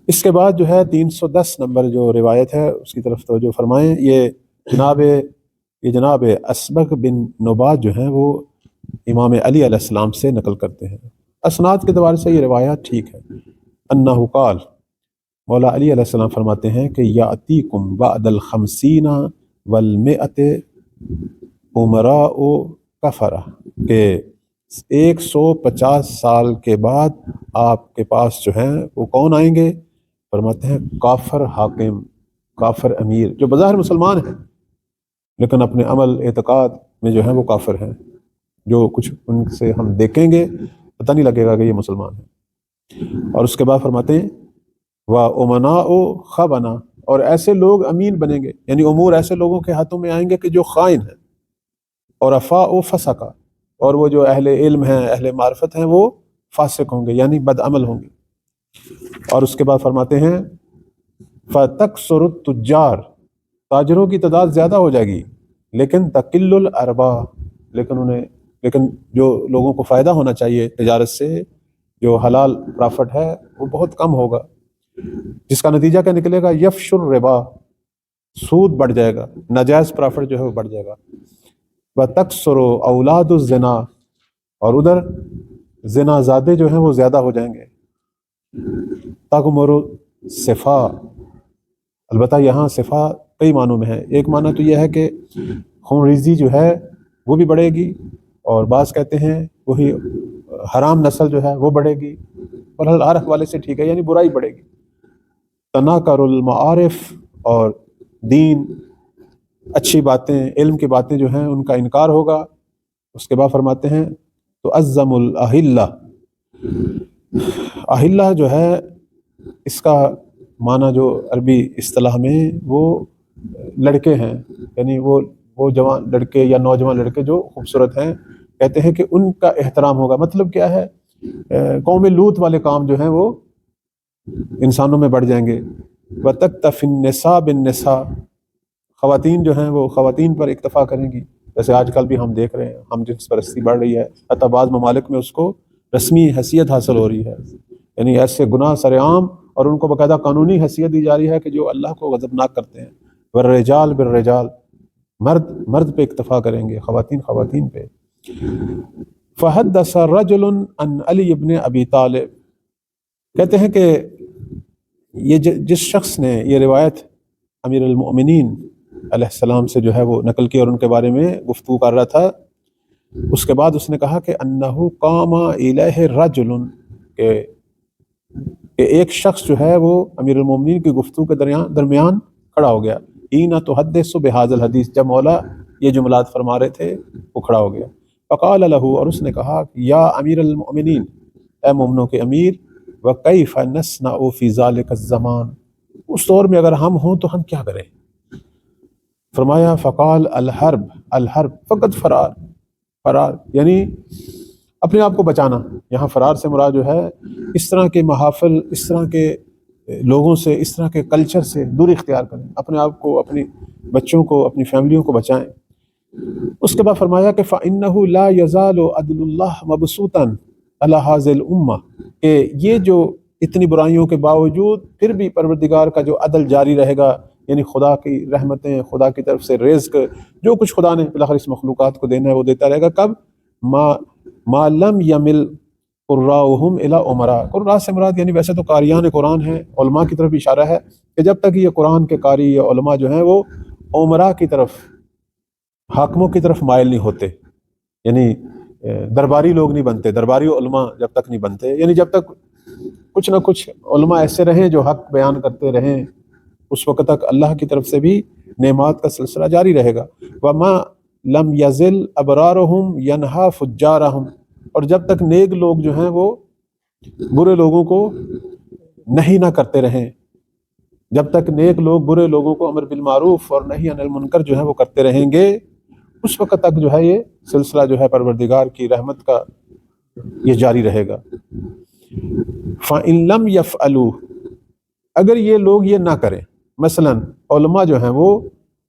اس کے بعد جو ہے 310 نمبر جو روایت ہے اس کی طرف توجہ فرمائیں۔ یہ جناب اسبغ بن نبات جو ہیں وہ امام علی علیہ السلام سے نقل کرتے ہیں۔ اسناد کے اعتبار سے یہ روایات ٹھیک ہے۔ انہ قال، مولا علی علیہ السلام فرماتے ہیں کہ یاتیکم بعد الخمسین والمئۃ امراء کفرہ، کہ 150 سال کے بعد آپ کے پاس جو ہیں وہ کون آئیں گے؟ فرماتے ہیں کافر حاکم، کافر امیر، جو بظاہر مسلمان ہیں لیکن اپنے عمل اعتقاد میں جو ہیں وہ کافر ہیں۔ جو کچھ ان سے ہم دیکھیں گے پتہ نہیں لگے گا کہ یہ مسلمان ہیں۔ اور اس کے بعد فرماتے ہیں وَأُمَنَاءُ خَبَنَا، اور ایسے لوگ امین بنیں گے، یعنی امور ایسے لوگوں کے ہاتھوں میں آئیں گے کہ جو خائن ہیں۔ اور افاء فسقا، اور وہ جو اہل علم ہیں، اہل معرفت ہیں، وہ فاسق ہوں گے، یعنی بد عمل ہوں گے۔ اور اس کے بعد فرماتے ہیں فَتَكْثُرُ التُّجَّارُ، تاجروں کی تعداد زیادہ ہو جائے گی، لیکن تقل الارباح، لیکن جو لوگوں کو فائدہ ہونا چاہیے تجارت سے، جو حلال پرافٹ ہے، وہ بہت کم ہوگا، جس کا نتیجہ کیا نکلے گا؟ یفش الربا، سود بڑھ جائے گا، ناجائز پرافٹ جو ہے وہ بڑھ جائے گا۔ وَتَكْثُرُ اولاد الزنا، اور ادھر زنا زادے جو ہیں وہ زیادہ ہو جائیں گے۔ تغمر صفا، البتہ یہاں صفا کئی معنوں میں ہے۔ ایک معنی تو یہ ہے کہ خون ریزی جو ہے وہ بھی بڑھے گی، اور بعض کہتے ہیں وہی حرام نسل جو ہے وہ بڑھے گی، اور ہر حوالے سے ٹھیک ہے، یعنی برائی بڑھے گی۔ تناکر المعارف، اور دین، اچھی باتیں، علم کی باتیں جو ہیں ان کا انکار ہوگا۔ اس کے بعد فرماتے ہیں تو عظم الاہلہ، اہلہ جو ہے اس کا معنی جو عربی اصطلاح میں وہ لڑکے ہیں، یعنی وہ جوان لڑکے یا نوجوان لڑکے جو خوبصورت ہیں، کہتے ہیں کہ ان کا احترام ہوگا۔ مطلب کیا ہے؟ قوم لوط والے کام جو ہیں وہ انسانوں میں بڑھ جائیں گے۔ وَتَكْتَفِ النِّسَاء بِالنِّسَاء، خواتین جو ہیں وہ خواتین پر اکتفا کریں گی، جیسے آج کل بھی ہم دیکھ رہے ہیں ہم جنس پرستی بڑھ رہی ہے، حتیٰ بعض ممالک میں اس کو رسمی حیثیت حاصل ہو رہی ہے، یعنی ایسے گناہ سر عام، اور ان کو باقاعدہ قانونی حیثیت دی جا رہی ہے کہ جو اللہ کو غضبناک کرتے ہیں۔ والرجال بالرجال، مرد پہ اکتفا کریں گے، خواتین پہ۔ فحدث رجل عن علی ابن ابی طالب، کہتے ہیں کہ یہ جس شخص نے یہ روایت امیر المؤمنین علیہ السلام سے جو ہے وہ نقل کی اور ان کے بارے میں گفتگو کر رہا تھا، اس کے بعد اس نے کہا کہ انہ قام الیہ رجل، کہ ایک شخص جو ہے وہ امیر المؤمنین کی گفتگو کے درمیان کھڑا ہو گیا۔ اینا تحدث بہذا الحدیث، جب مولا یہ جملات فرما رہے تھے وہ کھڑا ہو گیا۔ فقال له، اور اس نے کہا یا امیر المؤمنین، اے مومنوں کے امیر، وکیف نصنع فی ذلک الزمان، اس دور میں اگر ہم ہوں تو ہم کیا کریں؟ فرمایا فقال الحرب فقط فرار، یعنی اپنے آپ کو بچانا۔ یہاں فرار سے مراد جو ہے اس طرح کے محافل، اس طرح کے لوگوں سے، اس طرح کے کلچر سے دوری اختیار کریں، اپنے آپ کو، اپنی بچوں کو، اپنی فیملیوں کو بچائیں۔ اس کے بعد فرمایا کہ فَإِنَّهُ لَا يَزَالُ عَدْلُ اللَّهِ مَبْسُوطًا عَلَى هَذِهِ الْأُمَّةِ، کہ یہ جو اتنی برائیوں کے باوجود پھر بھی پروردگار کا جو عدل جاری رہے گا، یعنی خدا کی رحمتیں، خدا کی طرف سے رزق، جو کچھ خدا نے بالآخر اس مخلوقات کو دینا ہے وہ دیتا رہے گا۔ کب؟ ما لم یمل قراؤہم الی امراء، قراء سے مراد یعنی ویسے تو قاریان قرآن ہیں، علماء کی طرف اشارہ ہے کہ جب تک یہ قرآن کے قاری یا علماء جو ہیں وہ امراء کی طرف، حاکموں کی طرف مائل نہیں ہوتے، یعنی درباری لوگ نہیں بنتے، درباری علماء جب تک نہیں بنتے، یعنی جب تک کچھ نہ کچھ علماء ایسے رہیں جو حق بیان کرتے رہیں، اس وقت تک اللہ کی طرف سے بھی نعمات کا سلسلہ جاری رہے گا۔ وما لم یزل ابرارہم ینہا فجارہم، اور جب تک نیک لوگ جو ہیں وہ برے لوگوں کو نہیں نہ کرتے رہیں، جب تک نیک لوگ برے لوگوں کو امر بالمعروف اور نہی عن المنکر جو ہے وہ کرتے رہیں گے، اس وقت تک جو ہے یہ سلسلہ جو ہے پروردگار کی رحمت کا یہ جاری رہے گا۔ فَإِن لَمْ يَفْعَلُوا، اگر یہ لوگ یہ نہ کریں، مثلا علماء جو ہیں وہ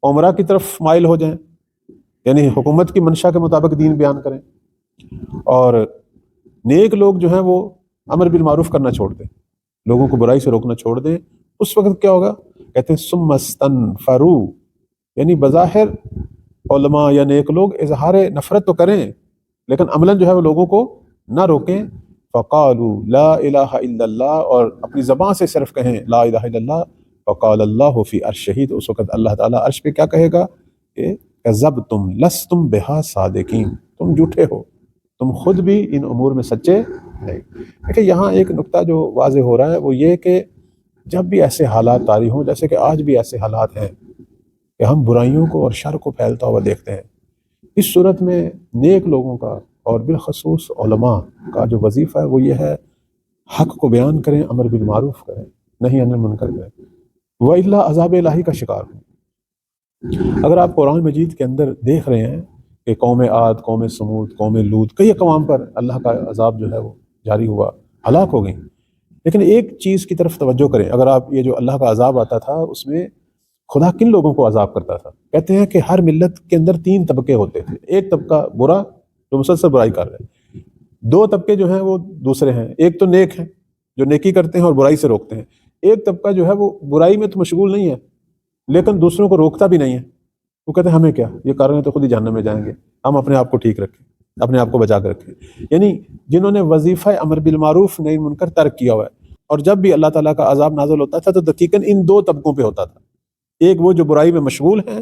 عمرہ کی طرف مائل ہو جائیں، یعنی حکومت کی منشا کے مطابق دین بیان کریں، اور نیک لوگ جو ہیں وہ امر بالمعروف کرنا چھوڑ دیں، لوگوں کو برائی سے روکنا چھوڑ دیں، اس وقت کیا ہوگا؟ کہتے ہیں ثم استنفروا، یعنی بظاہر علماء یا نیک لوگ اظہار نفرت تو کریں لیکن عملاً جو ہے وہ لوگوں کو نہ روکیں. فقالوا لا الہ الا اللہ، اور اپنی زبان سے صرف کہیں لا الہ الا اللہ. فقال اللہ فی عرشہ، تو اس وقت اللہ تعالیٰ عرش پہ کیا کہے گا کہ کذبتم لستم بہا صادقین، تم جھوٹے ہو، تم خود بھی ان امور میں سچے نہیں. دیکھیں یہاں ایک نقطہ جو واضح ہو رہا ہے وہ یہ کہ جب بھی ایسے حالات طاری ہوں، جیسے کہ آج بھی ایسے حالات ہیں کہ ہم برائیوں کو اور شر کو پھیلتا ہوا دیکھتے ہیں، اس صورت میں نیک لوگوں کا اور بالخصوص علماء کا جو وظیفہ ہے وہ یہ ہے حق کو بیان کریں، امر بالمعروف کریں، نہی عن المنکر کریں، وَإِلَّا عذاب الہی کا شکار ہوں. اگر آپ قرآن مجید کے اندر دیکھ رہے ہیں کہ قوم عاد، قوم سمود، قوم لوط، کئی اقوام پر اللہ کا عذاب جو ہے وہ جاری ہوا، ہلاک ہو گئیں. لیکن ایک چیز کی طرف توجہ کریں، اگر آپ یہ جو اللہ کا عذاب آتا تھا اس میں خدا کن لوگوں کو عذاب کرتا تھا؟ کہتے ہیں کہ ہر ملت کے اندر 3 طبقے ہوتے تھے. ایک طبقہ برا جو مسلسل برائی کر رہے ہیں، 2 طبقے جو ہیں وہ دوسرے ہیں، ایک تو نیک ہیں جو نیکی کرتے ہیں اور برائی سے روکتے ہیں، ایک طبقہ جو ہے وہ برائی میں تو مشغول نہیں ہے لیکن دوسروں کو روکتا بھی نہیں ہے. وہ کہتے ہیں ہمیں کیا، یہ کر رہے ہیں تو خود ہی جہنم میں جائیں گے، ہم اپنے آپ کو ٹھیک رکھیں، اپنے آپ کو بچا کر رکھیں. یعنی جنہوں نے وظیفہ امر بالمعروف نہی منکر ترک کیا ہوا ہے، اور جب بھی اللہ تعالیٰ کا عذاب نازل ہوتا تھا تو دقیقاً ان 2 طبقوں پہ ہوتا تھا. ایک وہ جو برائی میں مشغول ہیں،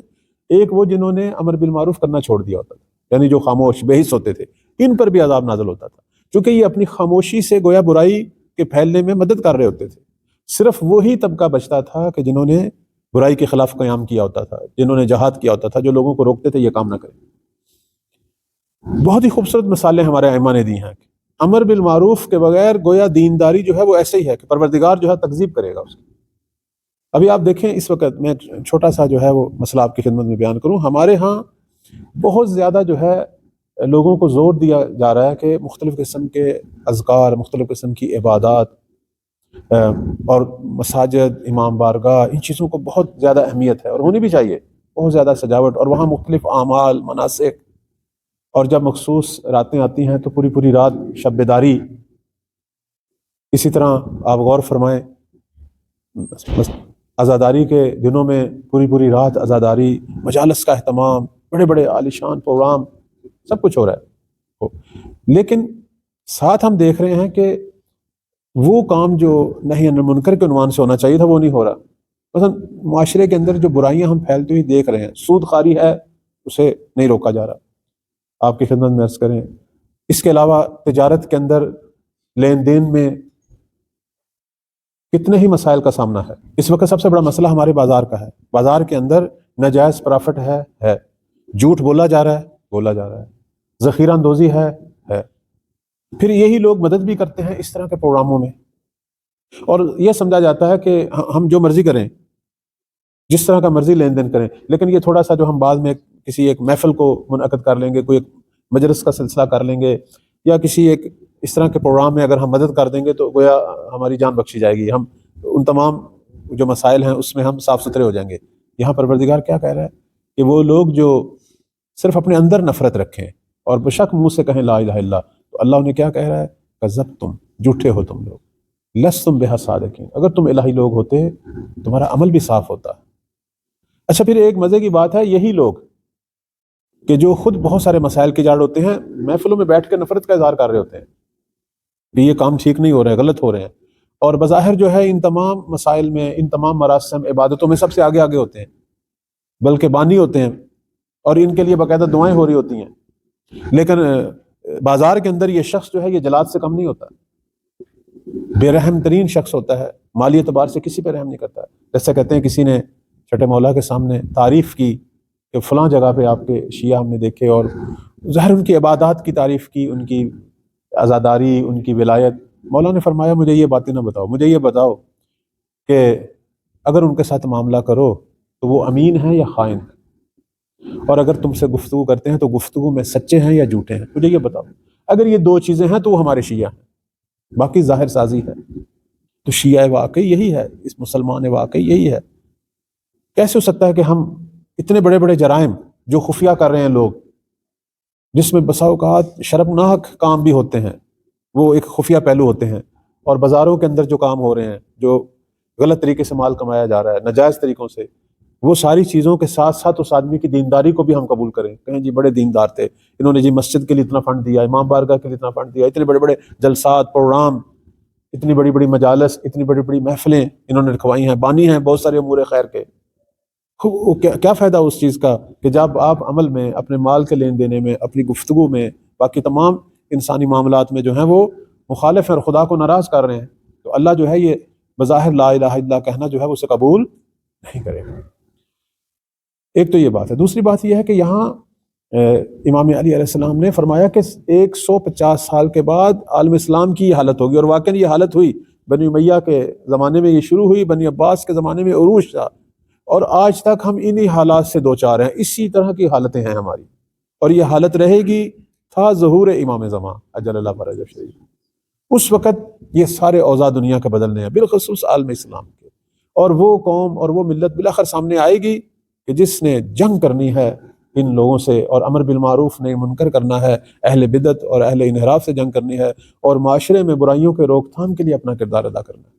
ایک وہ جنہوں نے امر بالمعروف کرنا چھوڑ دیا ہوتا تھا، یعنی جو خاموش بے حس ہوتے تھے، ان پر بھی عذاب نازل ہوتا تھا کیونکہ یہ اپنی خاموشی سے گویا برائی کے پھیلنے میں مدد کر رہے ہوتے تھے. صرف وہی طبقہ بچتا تھا کہ جنہوں نے برائی کے خلاف قیام کیا ہوتا تھا، جنہوں نے جہاد کیا ہوتا تھا، جو لوگوں کو روکتے تھے یہ کام نہ کریں. بہت ہی خوبصورت مثالیں ہمارے ائمہ نے دی ہیں. امر بالمعروف کے بغیر گویا دینداری جو ہے وہ ایسے ہی ہے کہ پروردگار جو ہے تکذیب کرے گا اس کی. ابھی آپ دیکھیں اس وقت میں چھوٹا سا جو ہے وہ مسئلہ آپ کی خدمت میں بیان کروں. ہمارے ہاں بہت زیادہ جو ہے لوگوں کو زور دیا جا رہا ہے کہ مختلف قسم کے اذکار، مختلف قسم کی عبادات اور مساجد، امام بارگاہ، ان چیزوں کو بہت زیادہ اہمیت ہے اور ہونی بھی چاہیے، بہت زیادہ سجاوٹ، اور وہاں مختلف اعمال، مناسک، اور جب مخصوص راتیں آتی ہیں تو پوری پوری رات شب بیداری. اسی طرح آپ غور فرمائیں عزاداری کے دنوں میں پوری پوری رات عزاداری، مجالس کا اہتمام، بڑے بڑے عالیشان پروگرام، سب کچھ ہو رہا ہے. لیکن ساتھ ہم دیکھ رہے ہیں کہ وہ کام جو نہی عن المنکر کے عنوان سے ہونا چاہیے تھا وہ نہیں ہو رہا. مثلا معاشرے کے اندر جو برائیاں ہم پھیلتی ہوئی دیکھ رہے ہیں، سود خواری ہے، اسے نہیں روکا جا رہا. آپ کی خدمت میں عرض کریں، اس کے علاوہ تجارت کے اندر لین دین میں کتنے ہی مسائل کا سامنا ہے. اس وقت سب سے بڑا مسئلہ ہمارے بازار کا ہے. بازار کے اندر ناجائز پرافٹ ہے، جھوٹ بولا جا رہا ہے، ذخیرہ اندوزی ہے. پھر یہی لوگ مدد بھی کرتے ہیں اس طرح کے پروگراموں میں، اور یہ سمجھا جاتا ہے کہ ہم جو مرضی کریں، جس طرح کا مرضی لین دین کریں، لیکن یہ تھوڑا سا جو ہم بعد میں کسی ایک محفل کو منعقد کر لیں گے، کوئی ایک مجلس کا سلسلہ کر لیں گے، یا کسی ایک اس طرح کے پروگرام میں اگر ہم مدد کر دیں گے تو گویا ہماری جان بخشی جائے گی، ہم ان تمام جو مسائل ہیں اس میں ہم صاف ستھرے ہو جائیں گے. یہاں پروردگار کیا کہہ رہا ہے کہ وہ لوگ جو صرف اپنے اندر نفرت رکھیں اور بشک منہ سے کہیں لا الہ الا اللہ، تو اللہ انہیں کیا کہہ رہا ہے؟ کذبتم، جھوٹے ہو تم لوگ، لستم بہا صادقین، اگر تم الہی لوگ ہوتے تمہارا عمل بھی صاف ہوتا. اچھا پھر ایک مزے کی بات ہے، یہی لوگ کہ جو خود بہت سارے مسائل کے جاڑ ہوتے ہیں، محفلوں میں بیٹھ کے نفرت کا اظہار کر رہے ہوتے ہیں کہ یہ کام ٹھیک نہیں ہو رہے ہیں، غلط ہو رہے ہیں، اور بظاہر جو ہے ان تمام مسائل میں، ان تمام مراسم عبادتوں میں سب سے آگے آگے ہوتے ہیں، بلکہ بانی ہوتے ہیں، اور ان کے لیے باقاعدہ دعائیں ہو رہی ہوتی ہیں. لیکن بازار کے اندر یہ شخص جو ہے یہ جلاد سے کم نہیں ہوتا، بے رحم ترین شخص ہوتا ہے، مالی اعتبار سے کسی پہ رحم نہیں کرتا. جیسا کہتے ہیں کسی نے چھٹے مولا کے سامنے تعریف کی کہ فلاں جگہ پہ آپ کے شیعہ ہم نے دیکھے، اور ظاہر ان کی عبادات کی تعریف کی، ان کی عزاداری، ان کی ولایت. مولا نے فرمایا مجھے یہ باتیں نہ بتاؤ، مجھے یہ بتاؤ کہ اگر ان کے ساتھ معاملہ کرو تو وہ امین ہیں یا خائن ہیں، اور اگر تم سے گفتگو کرتے ہیں تو گفتگو میں سچے ہیں یا جھوٹے ہیں، مجھے یہ بتاؤ. اگر یہ 2 چیزیں ہیں تو وہ ہمارے شیعہ ہیں، باقی ظاہر سازی ہے. تو شیعہ واقعی یہی ہے، اس مسلمان واقعی یہی ہے. کیسے ہو سکتا ہے کہ ہم اتنے بڑے بڑے جرائم جو خفیہ کر رہے ہیں لوگ، جس میں بسا اوقات شرمناک کام بھی ہوتے ہیں، وہ ایک خفیہ پہلو ہوتے ہیں، اور بازاروں کے اندر جو کام ہو رہے ہیں، جو غلط طریقے سے مال کمایا جا رہا ہے ناجائز طریقوں سے، وہ ساری چیزوں کے ساتھ ساتھ اس آدمی کی دینداری کو بھی ہم قبول کریں، کہیں جی بڑے دیندار تھے، انہوں نے جی مسجد کے لیے اتنا فنڈ دیا، امام بارگاہ کے لیے اتنا فنڈ دیا، اتنے بڑے بڑے جلسات پروگرام، اتنی بڑی بڑی مجالس، اتنی بڑی بڑی محفلیں انہوں نے رکھوائی ہیں، بانی ہیں بہت سارے امور خیر کے۔ کیا فائدہ اس چیز کا کہ جب آپ عمل میں، اپنے مال کے لین دینے میں، اپنی گفتگو میں، باقی تمام انسانی معاملات میں جو ہیں وہ مخالف ہیں اور خدا کو ناراض کر رہے ہیں، تو اللہ جو ہے یہ بظاہر لا الہ الا اللہ کہنا جو ہے وہ اسے قبول نہیں کرے گا۔ ایک تو یہ بات ہے۔ دوسری بات یہ ہے کہ یہاں امام علی علیہ السلام نے فرمایا کہ 150 سال کے بعد عالم اسلام کی یہ حالت ہوگی، اور واقعی یہ حالت ہوئی۔ بنی امیہ کے زمانے میں یہ شروع ہوئی، بنی عباس کے زمانے میں عروج تھا، اور آج تک ہم انہی حالات سے دوچار ہیں، اسی طرح کی حالتیں ہیں ہماری، اور یہ حالت رہے گی تھا ظہور امام زمان اجل اللہ فرجہ شریف۔ اس وقت یہ سارے اوضاع دنیا کے بدلنے ہیں، بالخصوص عالم اسلام کے، اور وہ قوم اور وہ ملت بالآخر سامنے آئے گی کہ جس نے جنگ کرنی ہے ان لوگوں سے، اور امر بالمعروف نہی منکر کرنا ہے، اہل بدعت اور اہل انحراف سے جنگ کرنی ہے، اور معاشرے میں برائیوں کے روک تھام کے لیے اپنا کردار ادا کرنا ہے۔